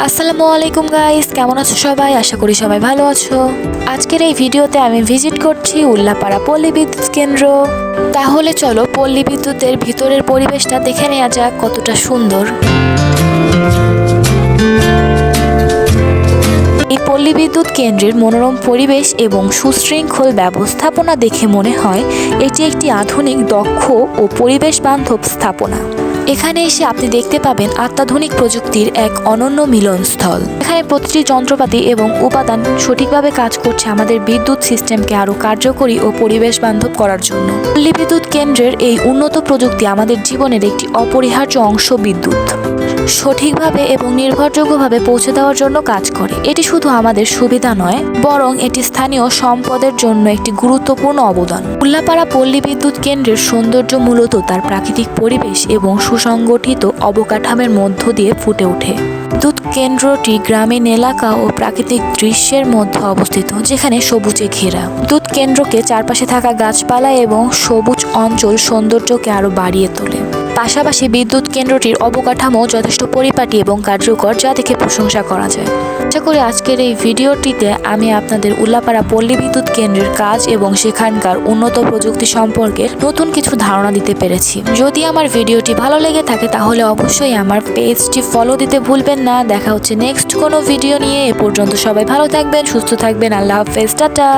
আসসালামু আলাইকুম গাইস, কেমন আছো সবাই? আশা করি সবাই ভালো আছো। আজকের এই ভিডিওতে আমি ভিজিট করছি উল্লাপাড়া পল্লী বিদ্যুৎ কেন্দ্র। তাহলে চলো পল্লী বিদ্যুতের ভিতরের পরিবেশটা দেখে নেওয়া যাক কতটা সুন্দর। এই পল্লী বিদ্যুৎ কেন্দ্রের মনোরম পরিবেশ এবং সুশৃঙ্খল ব্যবস্থাপনা দেখে মনে হয় এটি একটি আধুনিক, দক্ষ ও পরিবেশ বান্ধব স্থাপনা। এখানে এসে আপনি দেখতে পাবেন অত্যাধুনিক প্রযুক্তির এক অনন্য মিলনস্থল। এখানে প্রতিটি যন্ত্রপাতি এবং উপাদান সঠিকভাবে কাজ করছে আমাদের বিদ্যুৎ সিস্টেমকে আরও কার্যকরী ও পরিবেশ বান্ধব করার জন্য। পল্লী বিদ্যুৎ কেন্দ্রের এই উন্নত প্রযুক্তি আমাদের জীবনের একটি অপরিহার্য অংশ। বিদ্যুৎ সঠিকভাবে এবং নির্ভরযোগ্যভাবে পৌঁছে দেওয়ার জন্য কাজ করে। এটি শুধু আমাদের সুবিধা নয়, বরং এটি স্থানীয় সম্পদের জন্য একটি গুরুত্বপূর্ণ অবদান। উল্লাপাড়া পল্লী বিদ্যুৎ কেন্দ্রের সৌন্দর্য মূলত তার প্রাকৃতিক পরিবেশ এবং সুসংগঠিত অবকাঠামোর মধ্য দিয়ে ফুটে ওঠে। বিদ্যুৎ কেন্দ্রটি গ্রামীণ এলাকা ও প্রাকৃতিক দৃশ্যের মধ্যে অবস্থিত, যেখানে সবুজে ঘেরা। বিদ্যুৎ কেন্দ্রকে চারপাশে থাকা গাছপালা এবং সবুজ অঞ্চল সৌন্দর্যকে আরও বাড়িয়ে তোলে। পাশাপাশি বিদ্যুৎ কেন্দ্রটির অবকাঠামো যথেষ্ট পরিপাটি এবং কার্যকর, যা দেখে প্রশংসা করা যায়। আশা করি আজকের এই ভিডিওটিতে আমি আপনাদের উল্লাপাড়া পল্লী বিদ্যুৎ কেন্দ্রের কাজ এবং সেখানকার উন্নত প্রযুক্তি সম্পর্কে নতুন কিছু ধারণা দিতে পেরেছি। যদি আমার ভিডিওটি ভালো লেগে থাকে তাহলে অবশ্যই আমার পেজটি ফলো দিতে ভুলবেন না। দেখা হচ্ছে নেক্সট কোনো ভিডিও নিয়ে। এ পর্যন্ত সবাই ভালো থাকবেন, সুস্থ থাকবেন। আল্লাহ হাফেজ, টাটা।